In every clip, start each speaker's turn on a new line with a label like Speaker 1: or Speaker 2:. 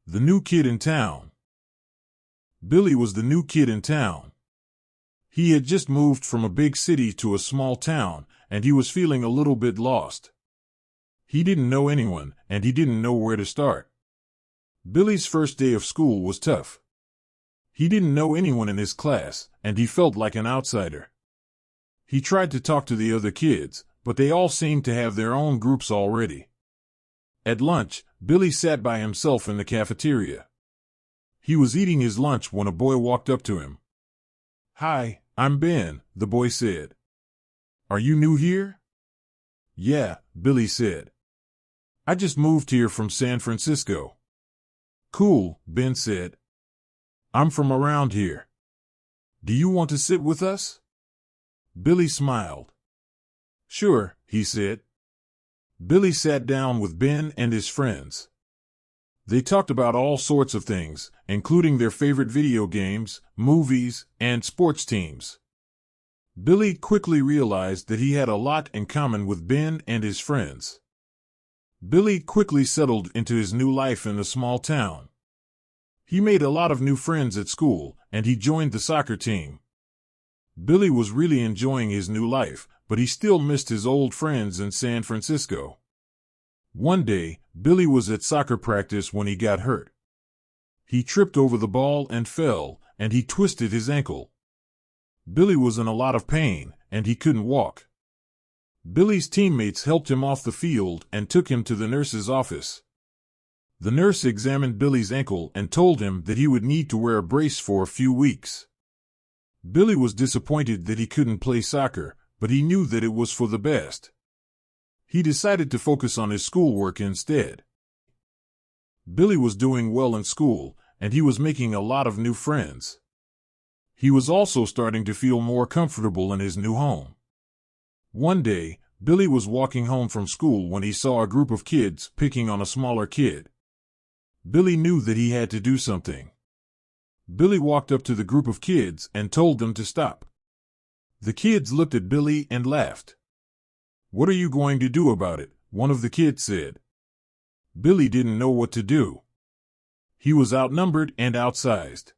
Speaker 1: The new kid in town. Billy was the new kid in town. He had just moved from a big city to a small town, and he was feeling a little bit lost. He didn't know anyone, and he didn't know where to start. Billy's first day of school was tough. He didn't know anyone in his class, and he felt like an outsider. He tried to talk to the other kids, but they all seemed to have their own groups already. At lunch, Billy sat by himself in the cafeteria. He was eating his lunch when a boy walked up to him. "Hi, I'm Ben," the boy said. "Are you new here?" "Yeah," Billy said. "I just moved here from San Francisco." "Cool," Ben said. "I'm from around here. Do you want to sit with us?" Billy smiled. "Sure," he said. Billy sat down with Ben and his friends. They talked about all sorts of things, including their favorite video games, movies, and sports teams. Billy quickly realized that he had a lot in common with Ben and his friends. Billy quickly settled into his new life in the small town. He made a lot of new friends at school, and he joined the soccer team. Billy was really enjoying his new life, but he still missed his old friends in San Francisco. One day, Billy was at soccer practice when he got hurt. He tripped over the ball and fell, and he twisted his ankle. Billy was in a lot of pain, and he couldn't walk. Billy's teammates helped him off the field and took him to the nurse's office. The nurse examined Billy's ankle and told him that he would need to wear a brace for a few weeks. Billy was disappointed that he couldn't play soccer, but he knew that it was for the best. He decided to focus on his schoolwork instead. Billy was doing well in school, and he was making a lot of new friends. He was also starting to feel more comfortable in his new home. One day, Billy was walking home from school when he saw a group of kids picking on a smaller kid. Billy knew that he had to do something. Billy walked up to the group of kids and told them to stop. The kids looked at Billy and laughed. "What are you going to do about it?" one of the kids said. Billy didn't know what to do. He was outnumbered and outsized.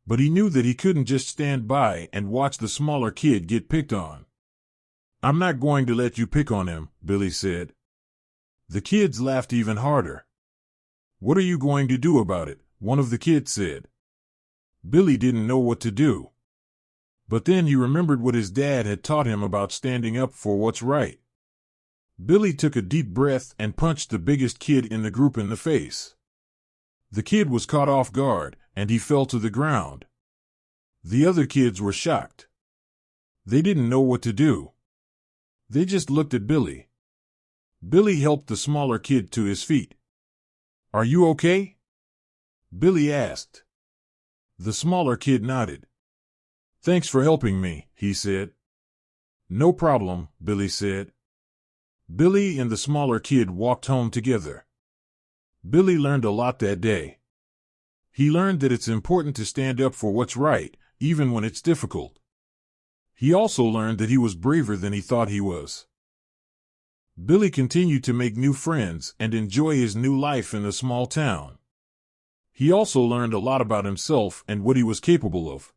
Speaker 1: But he knew that he couldn't just stand by and watch the smaller kid get picked on. "I'm not going to let you pick on him," Billy said. The kids laughed even harder. "What are you going to do about it?" one of the kids said. Billy didn't know what to do. But then he remembered what his dad had taught him about standing up for what's right. Billy took a deep breath and punched the biggest kid in the group in the face. The kid was caught off guard, and he fell to the ground. The other kids were shocked. They didn't know what to do. They just looked at Billy. Billy helped the smaller kid to his feet. "Are you okay?" Billy asked. The smaller kid nodded. "Thanks for helping me," he said. "No problem," Billy said. Billy and the smaller kid walked home together. Billy learned a lot that day. He learned that it's important to stand up for what's right, even when it's difficult. He also learned that he was braver than he thought he was. Billy continued to make new friends and enjoy his new life in the small town. He also learned a lot about himself and what he was capable of.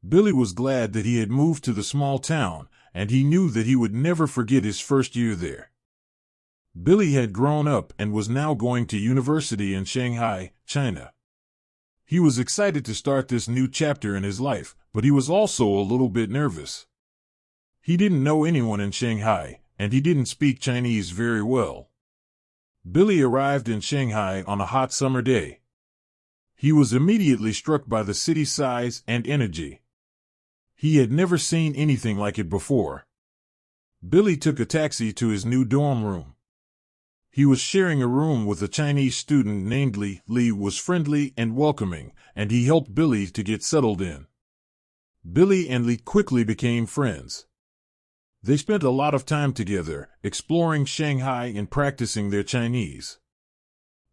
Speaker 1: Billy was glad that he had moved to the small town, and he knew that he would never forget his first year there. Billy had grown up and was now going to university in Shanghai, China. He was excited to start this new chapter in his life, but he was also a little bit nervous. He didn't know anyone in Shanghai, and he didn't speak Chinese very well. Billy arrived in Shanghai on a hot summer day. He was immediately struck by the city's size and energy. He had never seen anything like it before. Billy took a taxi to his new dorm room. He was sharing a room with a Chinese student named Li. Li was friendly and welcoming, and he helped Billy to get settled in. Billy and Li quickly became friends. They spent a lot of time together, exploring Shanghai and practicing their Chinese.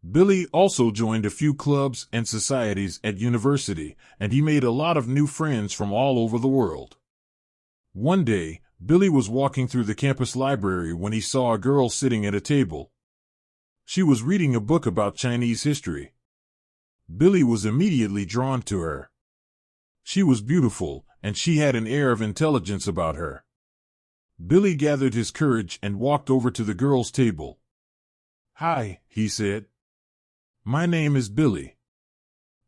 Speaker 1: Billy also joined a few clubs and societies at university, and he made a lot of new friends from all over the world. One day, Billy was walking through the campus library when he saw a girl sitting at a table. She was reading a book about Chinese history. Billy was immediately drawn to her. She was beautiful, and she had an air of intelligence about her. Billy gathered his courage and walked over to the girl's table. "Hi," he said. "My name is Billy."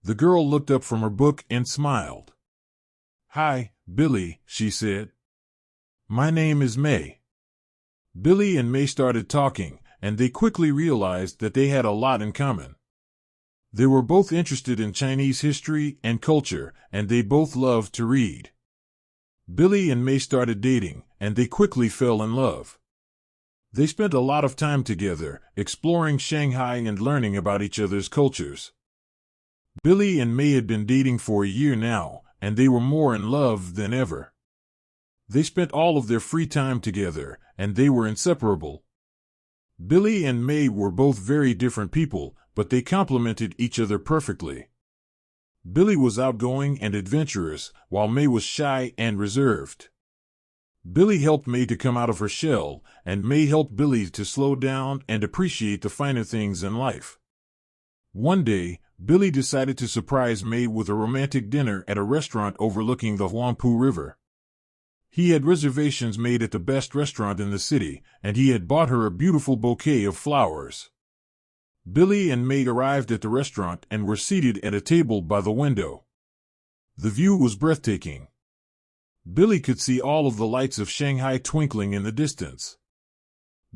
Speaker 1: The girl looked up from her book and smiled. "Hi, Billy," she said. "My name is May." Billy and May started talking, and they quickly realized that they had a lot in common. They were both interested in Chinese history and culture, and they both loved to read. Billy and May started dating, and they quickly fell in love. They spent a lot of time together, exploring Shanghai and learning about each other's cultures. Billy and May had been dating for a year now, and they were more in love than ever. They spent all of their free time together, and they were inseparable. Billy and May were both very different people, but they complemented each other perfectly. Billy was outgoing and adventurous, while May was shy and reserved. Billy helped May to come out of her shell, and May helped Billy to slow down and appreciate the finer things in life. One day, Billy decided to surprise May with a romantic dinner at a restaurant overlooking the Huangpu River. He had reservations made at the best restaurant in the city, and he had bought her a beautiful bouquet of flowers. Billy and May arrived at the restaurant and were seated at a table by the window. The view was breathtaking. Billy could see all of the lights of Shanghai twinkling in the distance.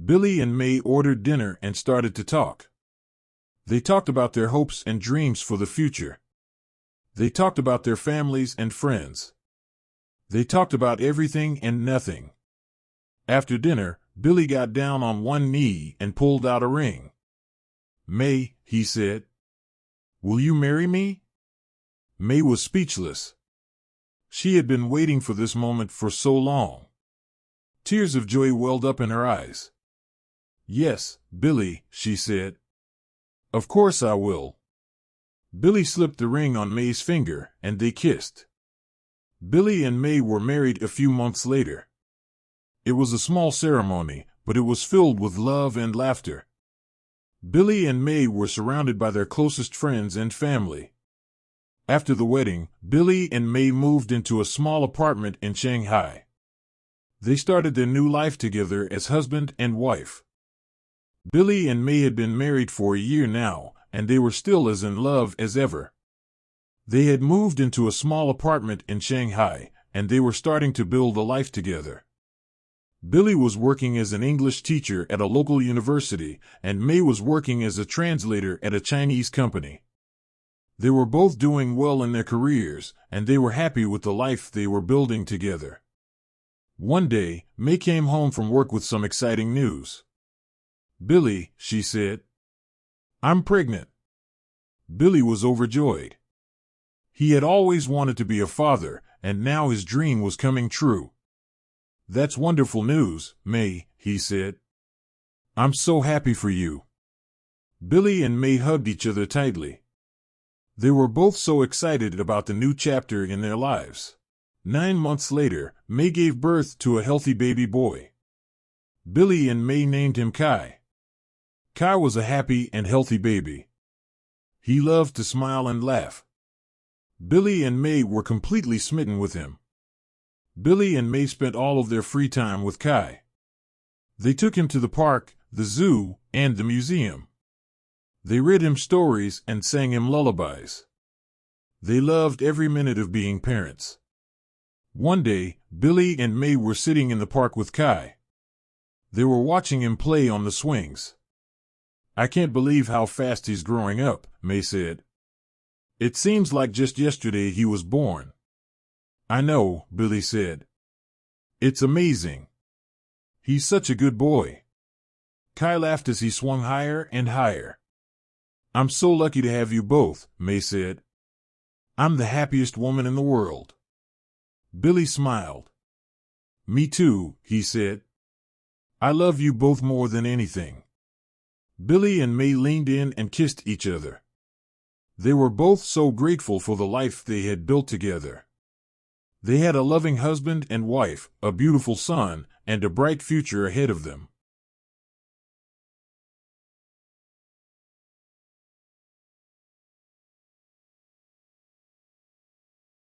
Speaker 1: Billy and May ordered dinner and started to talk. They talked about their hopes and dreams for the future. They talked about their families and friends. They talked about everything and nothing. After dinner, Billy got down on one knee and pulled out a ring. "May," he said, "will you marry me?" May was speechless. She had been waiting for this moment for so long. Tears of joy welled up in her eyes. "Yes, Billy," she said. "Of course I will." Billy slipped the ring on May's finger, and they kissed. Billy and May were married a few months later. It was a small ceremony, but it was filled with love and laughter. Billy and May were surrounded by their closest friends and family. After the wedding, Billy and May moved into a small apartment in Shanghai. They started their new life together as husband and wife. Billy and May had been married for a year now, and they were still as in love as ever. They had moved into a small apartment in Shanghai, and they were starting to build a life together. Billy was working as an English teacher at a local university, and May was working as a translator at a Chinese company. They were both doing well in their careers, and they were happy with the life they were building together. One day, May came home from work with some exciting news. "Billy," she said, "I'm pregnant." Billy was overjoyed. He had always wanted to be a father, and now his dream was coming true. "That's wonderful news, May," he said. "I'm so happy for you." Billy and May hugged each other tightly. They were both so excited about the new chapter in their lives. 9 months later, May gave birth to a healthy baby boy. Billy and May named him Kai. Kai was a happy and healthy baby. He loved to smile and laugh. Billy and May were completely smitten with him. Billy and May spent all of their free time with Kai. They took him to the park, the zoo, and the museum. They read him stories and sang him lullabies. They loved every minute of being parents. One day, Billy and May were sitting in the park with Kai. They were watching him play on the swings. "I can't believe how fast he's growing up," May said. "It seems like just yesterday he was born." "I know," Billy said. "It's amazing. He's such a good boy." Kai laughed as he swung higher and higher. "I'm so lucky to have you both," May said. "I'm the happiest woman in the world." Billy smiled. "Me too," he said. "I love you both more than anything." Billy and May leaned in and kissed each other. They were both so grateful for the life they had built together. They had a loving husband and wife, a beautiful son, and a bright future ahead of them.